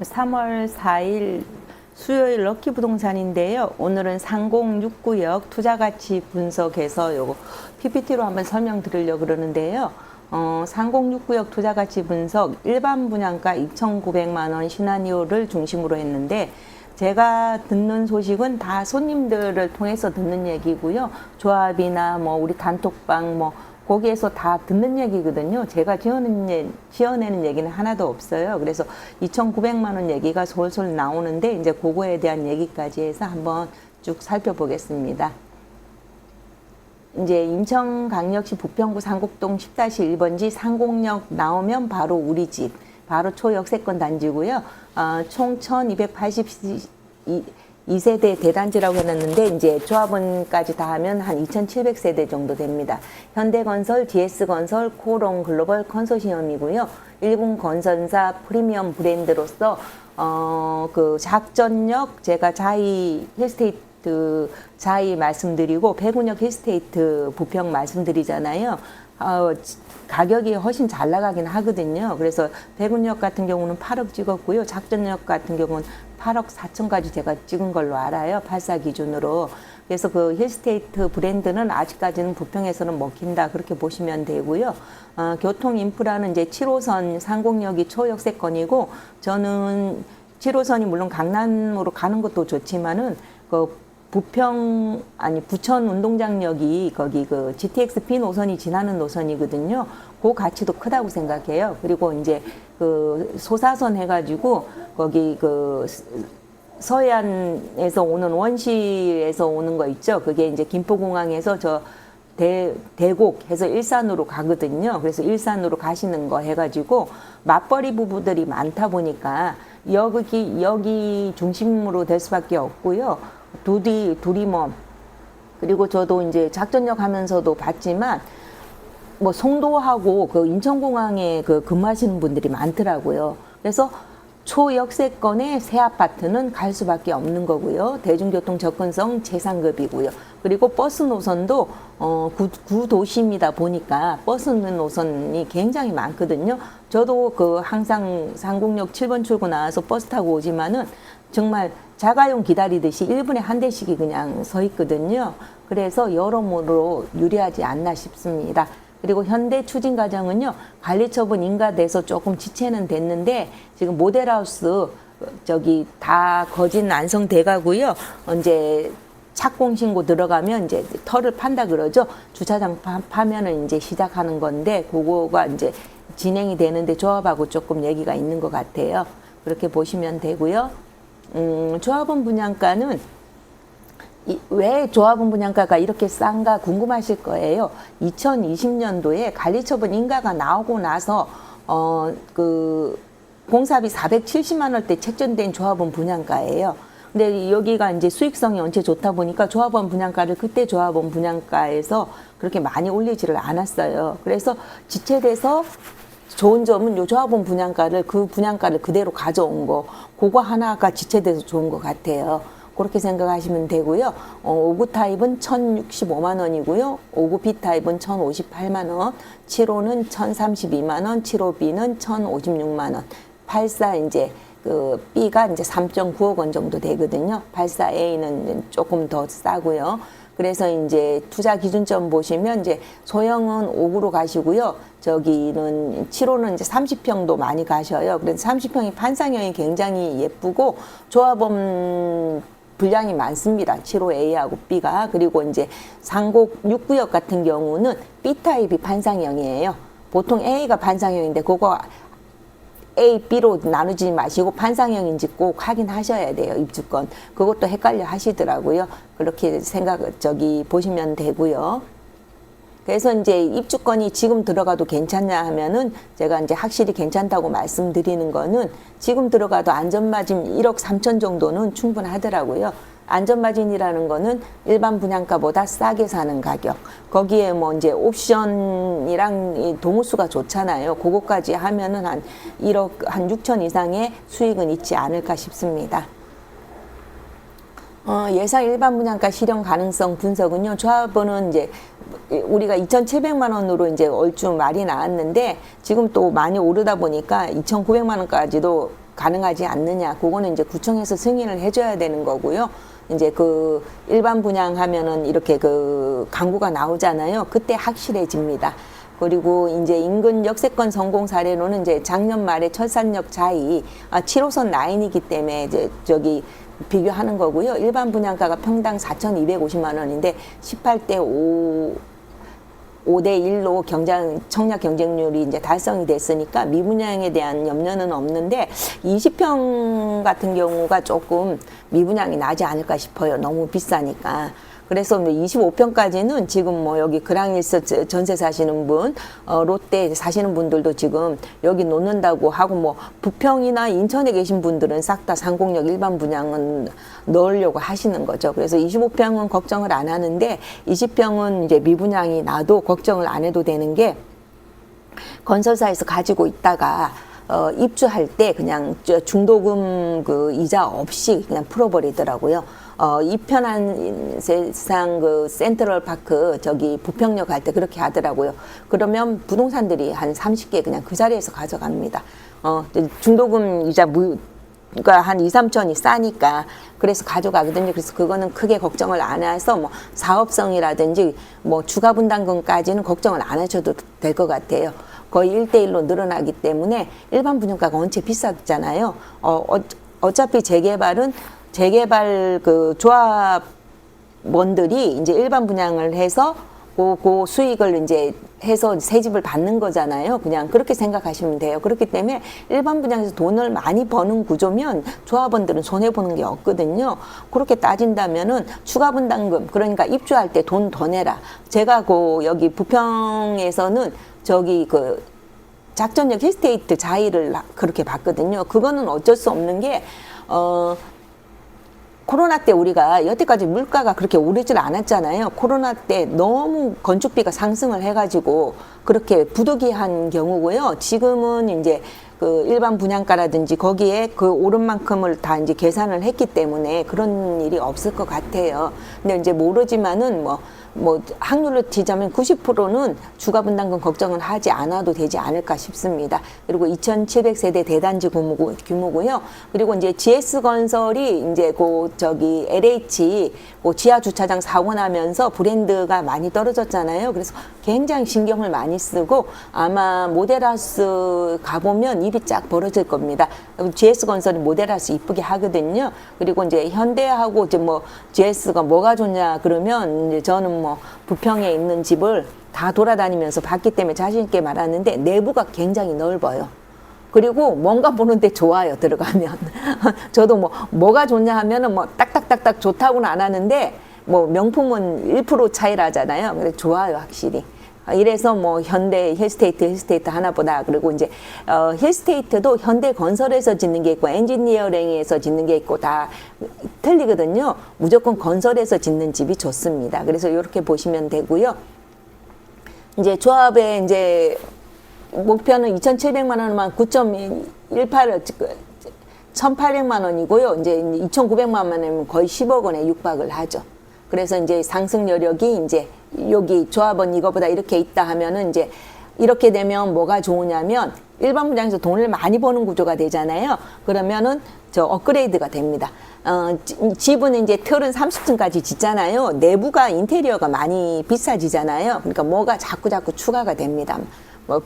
3월 4일 수요일 럭키 부동산인데요. 오늘은 3069역 투자가치 분석해서 요거 PPT로 한번 설명드리려고 그러는데요. 3069역 투자가치 분석 일반 분양가 2,900만 원 시나리오를 중심으로 했는데 제가 듣는 소식은 다 손님들을 통해서 듣는 얘기고요. 조합이나 뭐 우리 단톡방 뭐 거기에서 다 듣는 얘기거든요. 제가 지어내는 얘기는 하나도 없어요. 그래서 2,900만 원 얘기가 솔솔 나오는데 이제 그거에 대한 얘기까지 해서 한번 쭉 살펴보겠습니다. 이제 인천광역시 부평구 상곡동 10-1번지 상곡역 나오면 바로 우리 집, 바로 초역세권 단지고요. 총 1,282세대 대단지라고 해놨는데 이제 조합원까지 다 하면 한 2,700세대 정도 됩니다. 현대건설, GS건설, 코롱글로벌 컨소시엄이고요. 일군건설사 프리미엄 브랜드로서 그 작전역 제가 자이 힐스테이트 자이 말씀드리고 백운역 힐스테이트 부평 말씀드리잖아요. 가격이 훨씬 잘 나가긴 하거든요. 그래서 백운역 같은 경우는 8억 찍었고요. 작전역 같은 경우는 8억 4천까지 제가 찍은 걸로 알아요. 84 기준으로. 그래서 그 힐스테이트 브랜드는 아직까지는 부평에서는 먹힌다. 그렇게 보시면 되고요. 교통 인프라는 이제 7호선 상곡역이 초역세권이고 저는 7호선이 물론 강남으로 가는 것도 좋지만은 부천 운동장역이 거기 그 GTX B 노선이 지나는 노선이거든요. 그 가치도 크다고 생각해요. 그리고 이제 그 소사선 해가지고 거기 그 서해안에서 오는 원시에서 오는 거 있죠. 그게 이제 김포공항에서 저 대곡 해서 일산으로 가거든요. 그래서 일산으로 가시는 거 해가지고 맞벌이 부부들이 많다 보니까 여기 중심으로 될 수밖에 없고요. 두리멈 그리고 저도 이제 작전역 하면서도 봤지만 뭐 송도하고 그 인천공항에 그 근무하시는 분들이 많더라고요. 그래서 초역세권의 새 아파트는 갈 수밖에 없는 거고요. 대중교통 접근성 최상급이고요. 그리고 버스 노선도 구도심이다 보니까 버스 노선이 굉장히 많거든요. 저도 그 항상 상곡역 7번 출구 나와서 버스 타고 오지만은 정말 자가용 기다리듯이 1분에 한 대씩이 그냥 서 있거든요. 그래서 여러모로 유리하지 않나 싶습니다. 그리고 현대 추진 과정은요, 관리처분 인가돼서 조금 지체는 됐는데, 지금 모델하우스, 저기 다 거진 완성돼 가고요. 이제 착공신고 들어가면 이제 털을 판다 그러죠. 주차장 파면은 이제 시작하는 건데, 그거가 이제 진행이 되는데 조합하고 조금 얘기가 있는 것 같아요. 그렇게 보시면 되고요. 조합원 분양가는 왜 조합원 분양가가 이렇게 싼가 궁금하실 거예요. 2020년도에 관리처분 인가가 나오고 나서 그 공사비 470만 원대 책정된 조합원 분양가예요. 근데 여기가 이제 수익성이 원체 좋다 보니까 조합원 분양가를 그때 조합원 분양가에서 그렇게 많이 올리지를 않았어요. 그래서 지체돼서 좋은 점은 요 조합원 분양가를 그대로 가져온 거, 그거 하나가 지체돼서 좋은 것 같아요. 그렇게 생각하시면 되고요. 5구 타입은 1,065만 원이고요. 5구 B 타입은 1,058만 원, 7호는 1,032만 원, 7호B는 1,056만 원, 84 이제 그 B가 이제 3.9억 원 정도 되거든요. 84A는 조금 더 싸고요. 그래서 이제 투자 기준점 보시면 이제 소형은 5구로 가시고요. 저기는 7호는 이제 30평도 많이 가셔요. 그래서 30평이 판상형이 굉장히 예쁘고 조합원 분량이 많습니다. 7호A하고 B가. 그리고 이제 상곡 6구역 같은 경우는 B타입이 판상형이에요. 보통 A가 판상형인데 그거 A, B로 나누지 마시고 판상형인지 꼭 확인하셔야 돼요. 입주권. 그것도 헷갈려 하시더라고요. 그렇게 보시면 되고요. 그래서 이제 입주권이 지금 들어가도 괜찮냐 하면은 제가 이제 확실히 괜찮다고 말씀드리는 거는 지금 들어가도 안전마진 1억 3천 정도는 충분하더라고요. 안전마진이라는 거는 일반 분양가보다 싸게 사는 가격. 거기에 뭐 이제 옵션이랑 동호수가 좋잖아요. 그거까지 하면은 한 1억 한 6천 이상의 수익은 있지 않을까 싶습니다. 예상 일반 분양가 실현 가능성 분석은요. 조합원은 이제 우리가 2,700만 원으로 이제 얼추 말이 나왔는데 지금 또 많이 오르다 보니까 2,900만 원까지도 가능하지 않느냐. 그거는 이제 구청에서 승인을 해줘야 되는 거고요. 이제 그 일반 분양하면은 이렇게 그 광고가 나오잖아요. 그때 확실해집니다. 그리고 이제 인근 역세권 성공 사례로는 이제 작년 말에 철산역 자이 7호선 라인이기 때문에 이제 저기 비교하는 거고요. 일반 분양가가 평당 4,250만 원인데 18대 5대 1로 청약 경쟁률이 이제 달성이 됐으니까 미분양에 대한 염려는 없는데 20평 같은 경우가 조금 미분양이 나지 않을까 싶어요. 너무 비싸니까. 그래서 25평까지는 지금 뭐 여기 그랑일스 전세 사시는 분, 롯데 사시는 분들도 지금 여기 놓는다고 하고 뭐 부평이나 인천에 계신 분들은 싹 다 상공역 일반 분양은 넣으려고 하시는 거죠. 그래서 25평은 걱정을 안 하는데 20평은 이제 미분양이 나도 걱정을 안 해도 되는 게 건설사에서 가지고 있다가 입주할 때 그냥 중도금 그 이자 없이 그냥 풀어버리더라고요. 이 편한 세상 그 센트럴파크 저기 부평역 갈 때 그렇게 하더라고요. 그러면 부동산들이 한 30개 그냥 그 자리에서 가져갑니다. 중도금 이자가 한 2, 3천이 싸니까 그래서 가져가거든요. 그래서 그거는 크게 걱정을 안 해서 뭐 사업성이라든지 뭐 추가 분담금까지는 걱정을 안 하셔도 될 것 같아요. 거의 1대1로 늘어나기 때문에 일반 분양가가 원체 비싸잖아요. 어차피 재개발 그 조합원들이 이제 일반 분양을 해서 그 수익을 이제 해서 새 집을 받는 거잖아요. 그냥 그렇게 생각하시면 돼요. 그렇기 때문에 일반 분양에서 돈을 많이 버는 구조면 조합원들은 손해 보는 게 없거든요. 그렇게 따진다면은 추가 분담금, 그러니까 입주할 때 돈 더 내라. 제가 여기 부평에서는 저기 그 작전역 힐스테이트 자이를 그렇게 봤거든요. 그거는 어쩔 수 없는 게 코로나 때 우리가 여태까지 물가가 그렇게 오르질 않았잖아요. 코로나 때 너무 건축비가 상승을 해가지고 그렇게 부득이한 경우고요. 지금은 이제 그 일반 분양가라든지 거기에 그 오른 만큼을 다 이제 계산을 했기 때문에 그런 일이 없을 것 같아요. 근데 이제 모르지만은 뭐 확률로 치자면 90%는 주가 분담금 걱정을 하지 않아도 되지 않을까 싶습니다. 그리고 2,700세대 대단지 규모고요. 그리고 이제 GS건설이 이제 저기 LH 지하 주차장 사고 나면서 브랜드가 많이 떨어졌잖아요. 그래서 굉장히 신경을 많이 쓰고 아마 모델하우스 가보면 입이 쫙 벌어질 겁니다. GS건설이 모델하우스 이쁘게 하거든요. 그리고 이제 현대하고 이제 뭐 GS가 뭐가 좋냐 그러면 이제 저는 뭐 부평에 있는 집을 다 돌아다니면서 봤기 때문에 자신 있게 말하는데 내부가 굉장히 넓어요. 그리고 뭔가 보는데 좋아요, 들어가면. 저도 뭐가 좋냐 하면은 뭐 딱딱딱딱 좋다고는 안 하는데 뭐 명품은 1% 차이라잖아요. 근데 좋아요, 확실히. 이래서 뭐 현대 힐스테이트 하나보다 그리고 이제 힐스테이트도 현대 건설에서 짓는 게 있고 엔지니어링에서 짓는 게 있고 다 틀리거든요. 무조건 건설에서 짓는 집이 좋습니다. 그래서 이렇게 보시면 되고요. 이제 조합의 이제 목표는 2,700만 원만 9.18 1,800만 원이고요. 이제 2,900만 원이면 거의 10억 원에 육박을 하죠. 그래서 이제 상승 여력이 이제 여기 조합원 이거보다 이렇게 있다 하면은 이제 이렇게 되면 뭐가 좋으냐면 일반 분양에서 돈을 많이 버는 구조가 되잖아요. 그러면은 저 업그레이드가 됩니다. 집은 이제 틀은 30층까지 짓잖아요. 내부가 인테리어가 많이 비싸지잖아요. 그러니까 뭐가 자꾸 추가가 됩니다.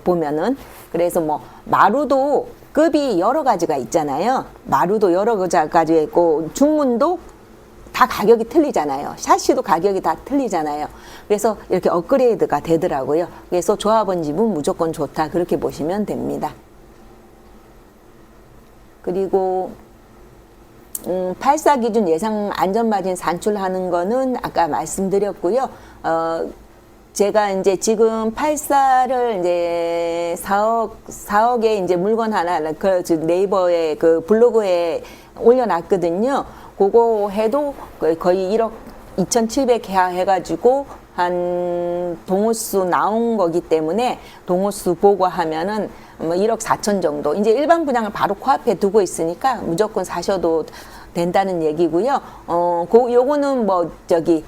보면은 그래서 뭐 마루도 급이 여러 가지가 있잖아요. 마루도 여러 가지가 있고 중문도 다 가격이 틀리잖아요. 샤시도 가격이 다 틀리잖아요. 그래서 이렇게 업그레이드가 되더라고요. 그래서 조합원 집은 무조건 좋다. 그렇게 보시면 됩니다. 그리고 84 기준 예상 안전마진 산출하는 거는 아까 말씀드렸고요. 제가 이제 지금 84를 이제 4억에 이제 물건 하나 네이버에 그 블로그에 올려놨거든요. 그거 해도 거의 1억 2,700 해가지고 한 동호수 나온 거기 때문에 동호수 보고 하면은 뭐 1억 4천 정도. 이제 일반 분양을 바로 코앞에 두고 있으니까 무조건 사셔도 된다는 얘기고요. 요거는 뭐 저기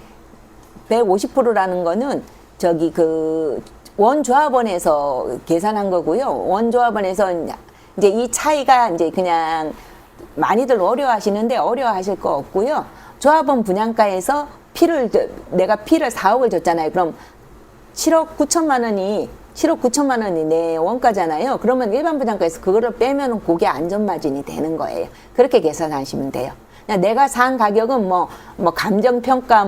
150%라는 거는 저기 그 원조합원에서 계산한 거고요. 원조합원에서 이제 이 차이가 이제 그냥 많이들 어려워하시는데 어려워하실 거 없고요. 조합원 분양가에서 내가 피를 4억을 줬잖아요. 그럼 7억 9천만 원이 내 원가잖아요. 그러면 일반 분양가에서 그거를 빼면은 그게 안전마진이 되는 거예요. 그렇게 계산하시면 돼요. 그냥 내가 산 가격은 뭐 감정평가,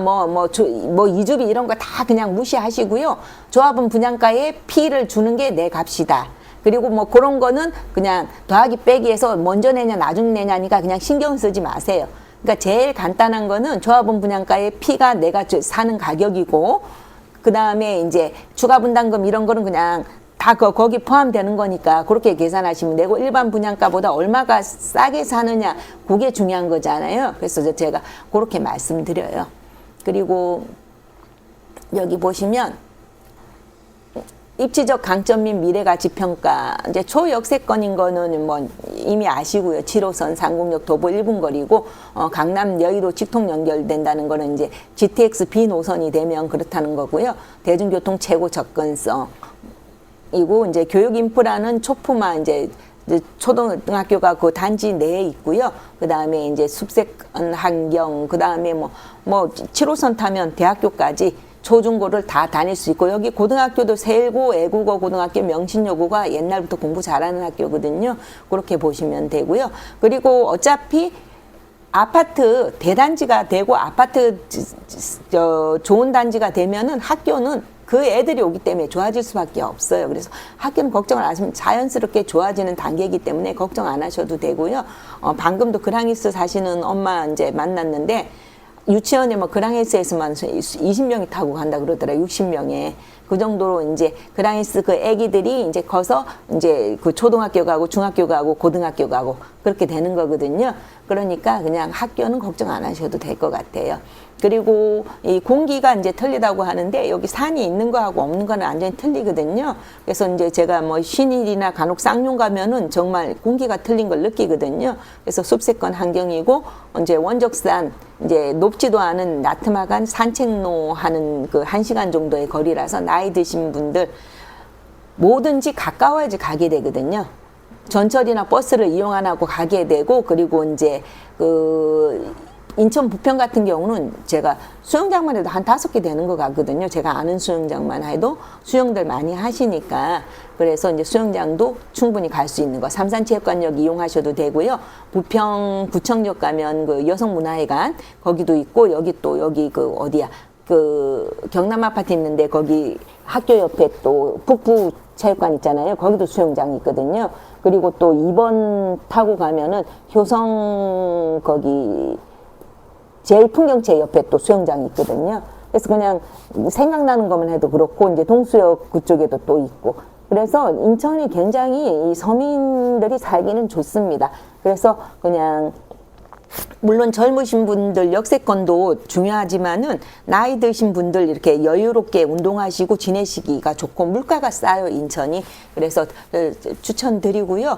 이주비 이런 거 다 그냥 무시하시고요. 조합원 분양가에 피를 주는 게 내 값이다. 그리고 뭐 그런 거는 그냥 더하기 빼기 해서 먼저 내냐 나중 내냐니까 그냥 신경 쓰지 마세요. 그러니까 제일 간단한 거는 조합원 분양가에 피가 내가 사는 가격이고, 그 다음에 이제 추가 분담금 이런 거는 그냥 다 거기 포함되는 거니까 그렇게 계산하시면 되고, 일반 분양가보다 얼마가 싸게 사느냐 그게 중요한 거잖아요. 그래서 제가 그렇게 말씀드려요. 그리고 여기 보시면 입지적 강점 및 미래가치평가, 이제 초역세권인 거는 뭐 이미 아시고요. 7호선 상공역 도보 1분 거리고, 강남 여의도 직통 연결된다는 거는 이제 GTX B 노선이 되면 그렇다는 거고요. 대중교통 최고 접근성. 이고 이제 교육 인프라는 초품화 이제 초등학교가 그 단지 내에 있고요. 그 다음에 이제 숲세권 환경, 그 다음에 뭐 7호선 타면 대학교까지 초중고를 다 다닐 수 있고, 여기 고등학교도 세일고 애국어 고등학교 명신여고가 옛날부터 공부 잘하는 학교거든요. 그렇게 보시면 되고요. 그리고 어차피 아파트 대단지가 되고 아파트 좋은 단지가 되면은 학교는 그 애들이 오기 때문에 좋아질 수밖에 없어요. 그래서 학교는 걱정을 안 하시면 자연스럽게 좋아지는 단계이기 때문에 걱정 안 하셔도 되고요. 방금도 그랑이스 사시는 엄마 이제 만났는데, 유치원에 뭐 그랑헬스에서만 20명이 타고 간다 그러더라. 60명에. 그 정도로 이제 그랑헬스 그 애기들이 이제 커서 이제 그 초등학교 가고 중학교 가고 고등학교 가고 그렇게 되는 거거든요. 그러니까 그냥 학교는 걱정 안 하셔도 될 것 같아요. 그리고 이 공기가 이제 틀리다고 하는데, 여기 산이 있는 거하고 없는 거는 완전히 틀리거든요. 그래서 이제 제가 뭐 신일이나 간혹 쌍용 가면은 정말 공기가 틀린 걸 느끼거든요. 그래서 숲세권 환경이고, 이제 원적산 이제 높지도 않은 나트마간 산책로 하는 그 1시간 정도의 거리라서 나이 드신 분들 뭐든지 가까워야지 가게 되거든요. 전철이나 버스를 이용 안 하고 가게 되고, 그리고 이제 인천 부평 같은 경우는 제가 수영장만 해도 한 5개 되는 것 같거든요. 제가 아는 수영장만 해도 수영들 많이 하시니까. 그래서 이제 수영장도 충분히 갈 수 있는 거. 삼산체육관역 이용하셔도 되고요. 부평 구청역 가면 그 여성문화회관 거기도 있고, 여기 경남 아파트 있는데 거기 학교 옆에 또 북부 체육관 있잖아요. 거기도 수영장이 있거든요. 그리고 또 2번 타고 가면은 효성 거기 제1풍경채 옆에 또 수영장이 있거든요. 그래서 그냥 생각나는 것만 해도 그렇고, 이제 동수역 그쪽에도 또 있고, 그래서 인천이 굉장히 이 서민들이 살기는 좋습니다. 그래서 그냥 물론 젊으신 분들 역세권도 중요하지만은 나이 드신 분들 이렇게 여유롭게 운동하시고 지내시기가 좋고, 물가가 싸요 인천이. 그래서 추천드리고요.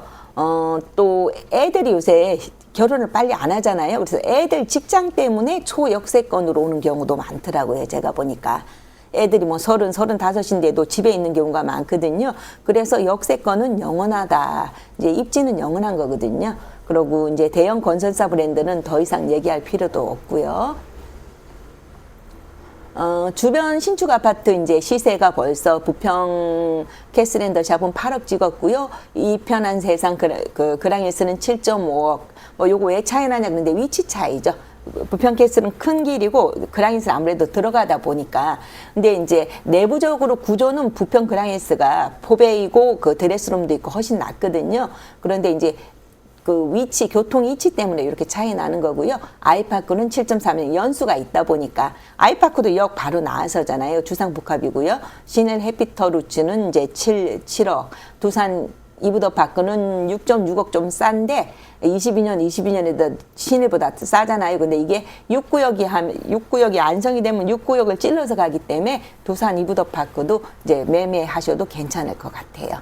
또 애들이 요새 결혼을 빨리 안 하잖아요. 그래서 애들 직장 때문에 초역세권으로 오는 경우도 많더라고요. 제가 보니까 애들이 뭐 30, 35인데도 집에 있는 경우가 많거든요. 그래서 역세권은 영원하다. 이제 입지는 영원한 거거든요. 그리고 이제 대형 건설사 브랜드는 더 이상 얘기할 필요도 없고요. 주변 신축 아파트 이제 시세가 벌써 부평 캐슬앤더 샵은 8억 찍었고요. 이편한 세상 그랑힐스는 7.5억. 요거 왜 차이 나냐 그런데 위치 차이죠. 부평 캐슬은 큰 길이고 그랑힐스는 아무래도 들어가다 보니까. 근데 이제 내부적으로 구조는 부평 그랑힐스가 포베이고 그 드레스룸도 있고 훨씬 낫거든요. 그런데 이제 그 위치, 교통 위치 때문에 이렇게 차이 나는 거고요. 아이파크는 7.3년 연수가 있다 보니까, 아이파크도 역 바로 나와서잖아요. 주상복합이고요. 신일 해피터루츠는 이제 7억, 두산 이브더파크는 6.6억 좀 싼데 22년에도 신일보다 싸잖아요. 근데 이게 6구역이 안성이 되면 6구역을 찔러서 가기 때문에 두산 이브더파크도 이제 매매하셔도 괜찮을 것 같아요.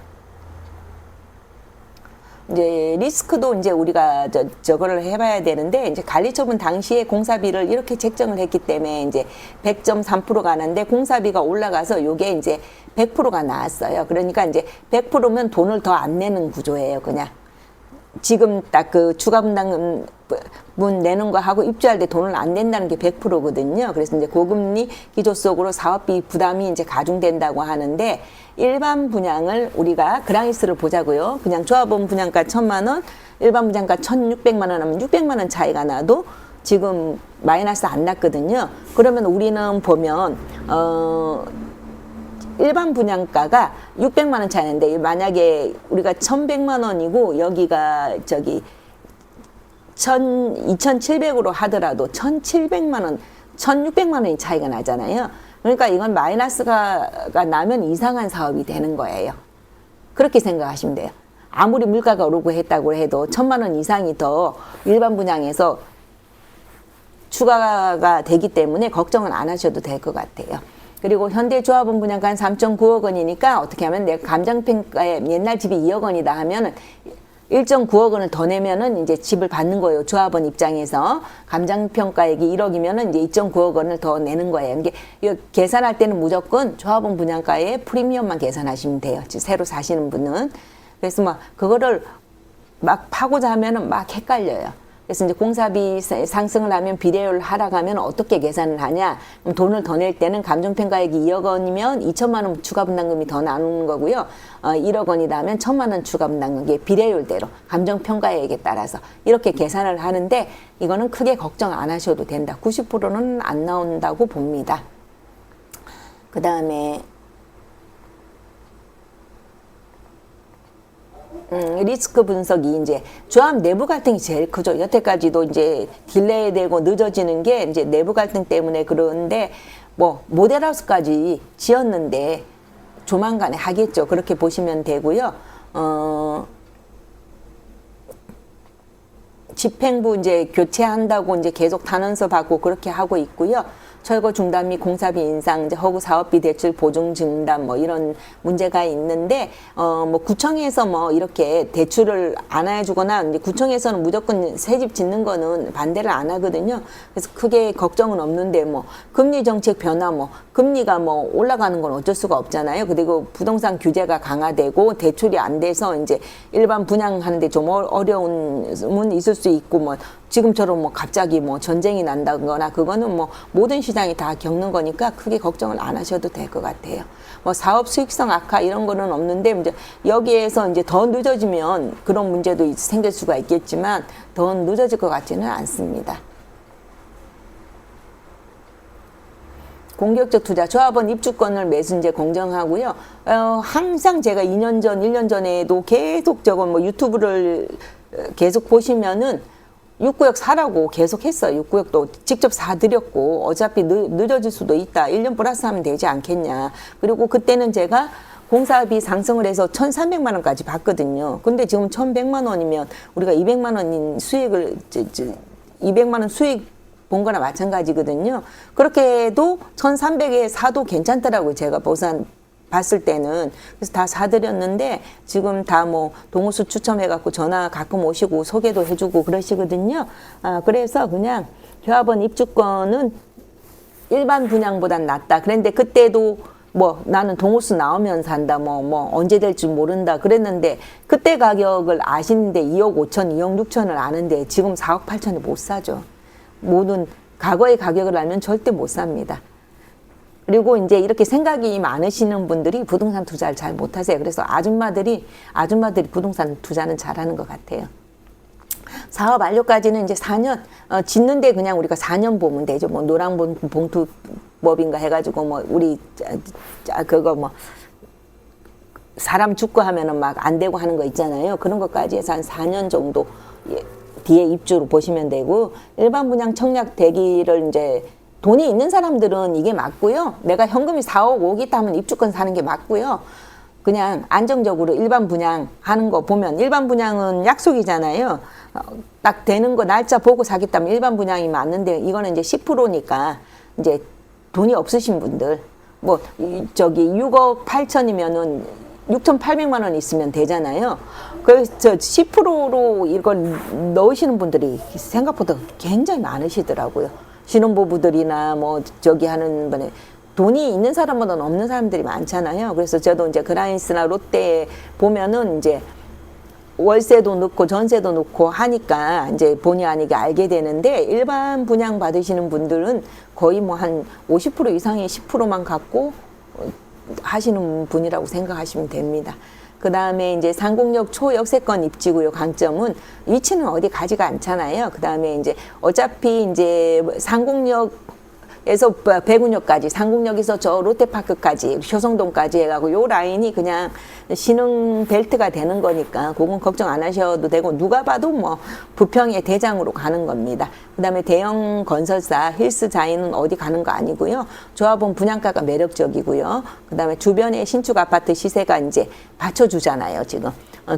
이제 리스크도 이제 우리가 저거를 해봐야 되는데, 이제 관리처분 당시에 공사비를 이렇게 책정을 했기 때문에 이제 100.3%가 나는데 공사비가 올라가서 요게 이제 100%가 나왔어요. 그러니까 이제 100%면 돈을 더 안 내는 구조예요, 그냥. 지금 딱 그 추가 분담금 내는 거 하고 입주할 때 돈을 안 낸다는 게 100%거든요. 그래서 이제 고금리 기조 속으로 사업비 부담이 이제 가중된다고 하는데, 일반 분양을 우리가 그라이스를 보자고요. 그냥 조합원 분양가 1,000만 원, 일반 분양가 1,600만 원 하면 600만 원 차이가 나도 지금 마이너스 안 났거든요. 그러면 우리는 보면 일반 분양가가 600만 원 차이인데, 만약에 우리가 1,100만 원이고 여기가 저기 2,700으로 하더라도 1,700만 원, 1,600만 원이 차이가 나잖아요. 그러니까 이건 마이너스가 나면 이상한 사업이 되는 거예요. 그렇게 생각하시면 돼요. 아무리 물가가 오르고 했다고 해도 1,000만 원 이상이 더 일반 분양에서 추가가 되기 때문에 걱정은 안 하셔도 될 것 같아요. 그리고 현대조합원 분양가 한 3.9억 원이니까 어떻게 하면 내가 감정평가에 옛날 집이 2억 원이다 하면은 1.9억 원을 더 내면은 이제 집을 받는 거예요. 조합원 입장에서. 감정평가액이 1억이면은 이제 2.9억 원을 더 내는 거예요. 이게 계산할 때는 무조건 조합원 분양가의 프리미엄만 계산하시면 돼요. 새로 사시는 분은. 그래서 막 그거를 막 파고자 하면은 막 헷갈려요. 그래서 이제 공사비 상승을 하면 비례율 하락하면 어떻게 계산을 하냐? 그럼 돈을 더 낼 때는 감정평가액이 2억 원이면 2천만 원 추가 분담금이 더 나누는 거고요. 1억 원이다 하면 1,000만 원 추가 분담금이 비례율대로 감정평가액에 따라서 이렇게 계산을 하는데, 이거는 크게 걱정 안 하셔도 된다. 90%는 안 나온다고 봅니다. 그 다음에 리스크 분석이 이제 조합 내부 갈등이 제일 크죠. 여태까지도 이제 딜레이되고 늦어지는 게 이제 내부 갈등 때문에 그러는데, 뭐 모델하우스까지 지었는데 조만간에 하겠죠. 그렇게 보시면 되고요. 집행부 이제 교체한다고 이제 계속 단원서 받고 그렇게 하고 있고요. 철거 중단 및 공사비 인상, 이제 허구 사업비 대출 보증 증단 뭐 이런 문제가 있는데, 뭐 구청에서 뭐 이렇게 대출을 안 해주거나, 이제 구청에서는 무조건 새 집 짓는 거는 반대를 안 하거든요. 그래서 크게 걱정은 없는데, 뭐 금리 정책 변화, 뭐 금리가 뭐 올라가는 건 어쩔 수가 없잖아요. 그리고 부동산 규제가 강화되고 대출이 안 돼서 이제 일반 분양하는데 좀 어려움은 있을 수 있고, 뭐 지금처럼 뭐 갑자기 뭐 전쟁이 난다거나 그거는 뭐 모든 시장이 다 겪는 거니까 크게 걱정을 안 하셔도 될 것 같아요. 뭐 사업 수익성 악화 이런 거는 없는데, 이제 여기에서 이제 더 늦어지면 그런 문제도 생길 수가 있겠지만 더 늦어질 것 같지는 않습니다. 공격적 투자, 조합원 입주권을 매수 이제 공정하고요. 항상 제가 2년 전, 1년 전에도 계속 저거 뭐 유튜브를 계속 보시면은 6구역 사라고 계속 했어요. 6구역도 직접 사드렸고, 어차피 늦어질 수도 있다. 1년 플러스 하면 되지 않겠냐. 그리고 그때는 제가 공사비 상승을 해서 1,300만 원까지 받거든요. 근데 지금 1,100만 원이면 우리가 200만 원인 수익을, 200만 원 수익 본 거나 마찬가지거든요. 그렇게 해도 1,300에 사도 괜찮더라고요. 제가 봤을 때는. 그래서 다 사드렸는데, 지금 다 뭐 동호수 추첨해갖고 전화 가끔 오시고 소개도 해주고 그러시거든요. 그래서 그냥 조합원 입주권은 일반 분양보단 낫다. 그런데 그때도 뭐 나는 동호수 나오면 산다, 뭐 언제 될지 모른다 그랬는데, 그때 가격을 아시는데 2억 5천, 2억 6천을 아는데 지금 4억 8천에 못 사죠. 모든 과거의 가격을 알면 절대 못 삽니다. 그리고 이제 이렇게 생각이 많으시는 분들이 부동산 투자를 잘 못하세요. 그래서 아줌마들이 부동산 투자는 잘하는 것 같아요. 사업 완료까지는 이제 4년, 짓는데 그냥 우리가 4년 보면 되죠. 뭐 노랑봉투법인가 해가지고 뭐 우리 그거 뭐 사람 죽고 하면은 막 안 되고 하는 거 있잖아요. 그런 것까지 해서 한 4년 정도 뒤에 입주로 보시면 되고, 일반 분양 청약 대기를 이제 돈이 있는 사람들은 이게 맞고요. 내가 현금이 4억 5억 있다 하면 입주권 사는 게 맞고요. 그냥 안정적으로 일반 분양 하는 거 보면, 일반 분양은 약속이잖아요. 딱 되는 거 날짜 보고 사겠다면 일반 분양이 맞는데, 이거는 이제 10%니까 이제 돈이 없으신 분들, 뭐 저기 6억 8천이면은 6,800만 원 있으면 되잖아요. 그래서 10%로 이걸 넣으시는 분들이 생각보다 굉장히 많으시더라고요. 신혼부부들이나 뭐 저기 하는 분에 돈이 있는 사람보다는 없는 사람들이 많잖아요. 그래서 저도 이제 그라인스나 롯데 보면은 이제 월세도 넣고 전세도 넣고 하니까 이제 본의 아니게 알게 되는데, 일반 분양 받으시는 분들은 거의 뭐 한 50% 이상의 10%만 갖고 하시는 분이라고 생각하시면 됩니다. 그 다음에 이제 상공역 초역세권 입지구요 강점은 위치는 어디 가지가 않잖아요. 그 다음에 이제 어차피 이제 상공역에서 배구역까지, 상공역에서 저 롯데파크까지, 효성동까지 해가고 요 라인이 그냥 신흥 벨트가 되는 거니까 그건 걱정 안 하셔도 되고, 누가 봐도 뭐 부평의 대장으로 가는 겁니다. 그 다음에 대형 건설사 힐스자이는 어디 가는 거 아니고요. 조합원 분양가가 매력적이고요. 그 다음에 주변에 신축 아파트 시세가 이제 받쳐주잖아요, 지금.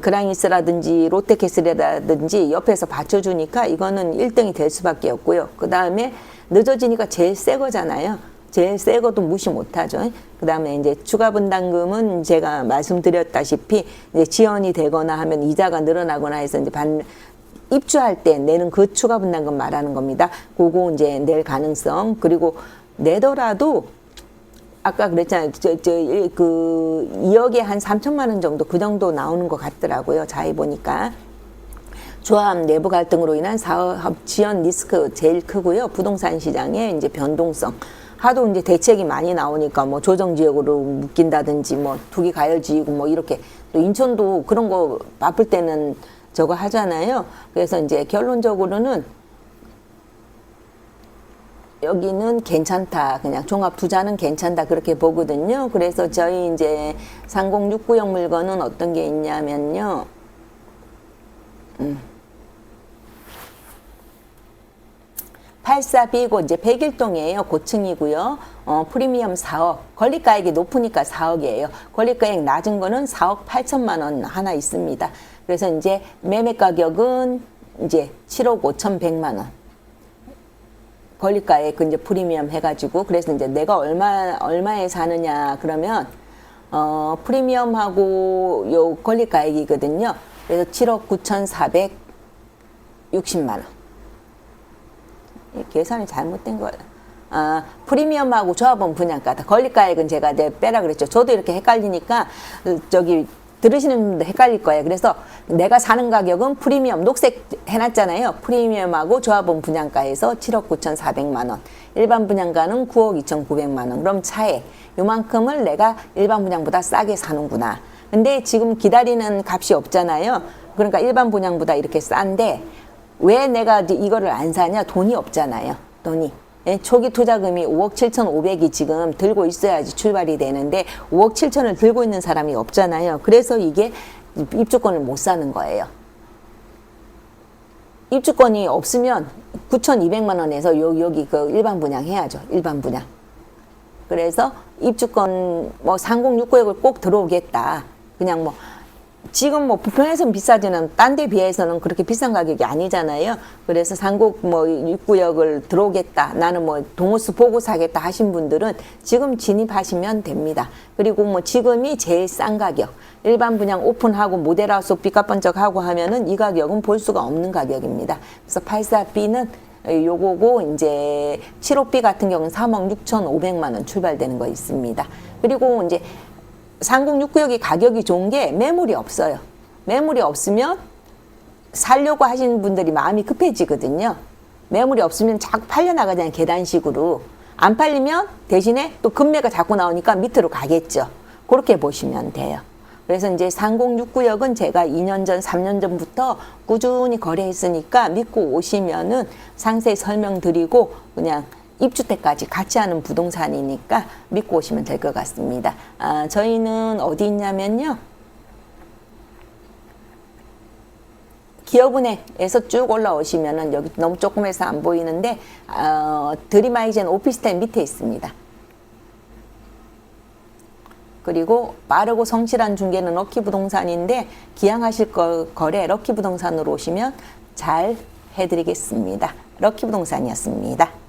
그라니스라든지 롯데캐슬이라든지 옆에서 받쳐주니까 이거는 1등이 될 수밖에 없고요. 그 다음에 늦어지니까 제일 새 거잖아요. 제일 새 것도 무시 못하죠. 그 다음에 이제 추가 분담금은 제가 말씀드렸다시피 이제 지연이 되거나 하면 이자가 늘어나거나 해서 이제 입주할 때 내는 그 추가 분담금 말하는 겁니다. 그거 이제 낼 가능성. 그리고 내더라도 아까 그랬잖아요. 그 2억에 한 3천만 원 정도, 그 정도 나오는 것 같더라고요. 자세히 보니까. 조합 내부 갈등으로 인한 사업 지연 리스크 제일 크고요. 부동산 시장의 이제 변동성. 하도 이제 대책이 많이 나오니까 뭐 조정 지역으로 묶인다든지 뭐 투기 가열 지이고 뭐 이렇게, 또 인천도 그런 거 바쁠 때는 저거 하잖아요. 그래서 이제 결론적으로는 여기는 괜찮다. 그냥 종합 투자는 괜찮다. 그렇게 보거든요. 그래서 저희 이제 3069형 물건은 어떤 게 있냐면요. 84B고 이제 101동이에요. 고층이고요. 프리미엄 4억. 권리가액이 높으니까 4억이에요. 권리가액 낮은 거는 4억 8천만 원 하나 있습니다. 그래서 이제 매매 가격은 이제 7억 5,100만 원. 권리가액 이제 프리미엄 해가지고, 그래서 이제 내가 얼마에 사느냐 그러면 프리미엄하고 요 권리가액이거든요. 그래서 7억 9,460만 원. 계산이 잘못된 거예요. 프리미엄하고 조합원 분양가다. 권리가액은 제가 빼라 그랬죠. 저도 이렇게 헷갈리니까 저기 들으시는 분도 헷갈릴 거예요. 그래서 내가 사는 가격은 프리미엄, 녹색 해놨잖아요. 프리미엄하고 조합원 분양가에서 7억 9,400만 원. 일반 분양가는 9억 2,900만 원. 그럼 차액 요만큼을 내가 일반 분양보다 싸게 사는구나. 근데 지금 기다리는 값이 없잖아요. 그러니까 일반 분양보다 이렇게 싼데, 왜 내가 이거를 안 사냐? 돈이 없잖아요. 돈이. 초기 투자금이 5억 7,500이 지금 들고 있어야지 출발이 되는데 5억 7천을 들고 있는 사람이 없잖아요. 그래서 이게 입주권을 못 사는 거예요. 입주권이 없으면 9,200만 원에서 여기 그 일반 분양 해야죠. 일반 분양. 그래서 입주권 뭐 3069역을 꼭 들어오겠다. 그냥 뭐 지금 뭐 부평에서는 비싸지는, 딴 데 비해서는 그렇게 비싼 가격이 아니잖아요. 그래서 상곡 뭐 6구역을 들어오겠다, 나는 뭐 동호수 보고 사겠다 하신 분들은 지금 진입하시면 됩니다. 그리고 뭐 지금이 제일 싼 가격, 일반 분양 오픈하고 모델하우스 삐까번쩍하고 하면은 이 가격은 볼 수가 없는 가격입니다. 그래서 84B는 요거고, 이제 75B 같은 경우는 3억 6,500만 원 출발되는 거 있습니다. 그리고 이제 3069역이 가격이 좋은 게 매물이 없어요. 매물이 없으면 살려고 하시는 분들이 마음이 급해지거든요. 매물이 없으면 자꾸 팔려나가잖아요. 계단식으로. 안 팔리면 대신에 또 금매가 자꾸 나오니까 밑으로 가겠죠. 그렇게 보시면 돼요. 그래서 이제 3069역은 제가 2년 전, 3년 전부터 꾸준히 거래했으니까 믿고 오시면은 상세히 설명드리고 그냥 입주 때까지 같이 하는 부동산이니까 믿고 오시면 될 것 같습니다. 저희는 어디 있냐면요. 기업은행에서 쭉 올라오시면은 여기 너무 조그매서 안 보이는데 드림아이젠 오피스텔 밑에 있습니다. 그리고 빠르고 성실한 중개는 럭키부동산인데 기왕하실 거래 럭키부동산으로 오시면 잘 해드리겠습니다. 럭키부동산이었습니다.